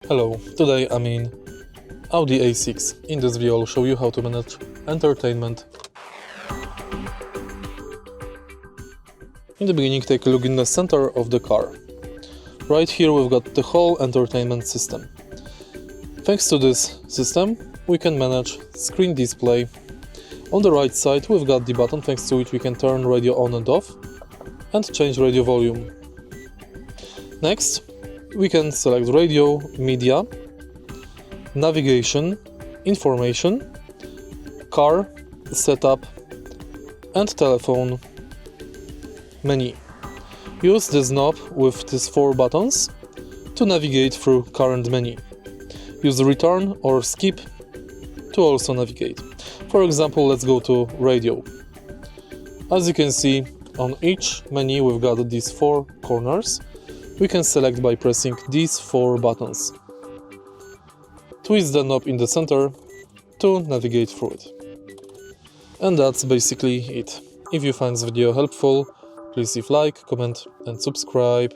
Hello, today I'm in Audi A6. In this video I'll show you how to manage entertainment. In the beginning, take a look in the center of the car. Right here we've got the whole entertainment system. Thanks to this system we can manage screen display. On the right side we've got the button thanks to which we can turn radio on and off and change radio volume. Next, we can select radio, media, navigation, information, car, setup and telephone menu. Use this knob with these 4 buttons to navigate through current menu. Use return or skip to also navigate. For example, let's go to radio. As you can see, on each menu we've got these 4 corners. We can select by pressing these 4 buttons. Twist the knob in the center to navigate through it. And that's basically it. If you find this video helpful, please leave like, comment and subscribe.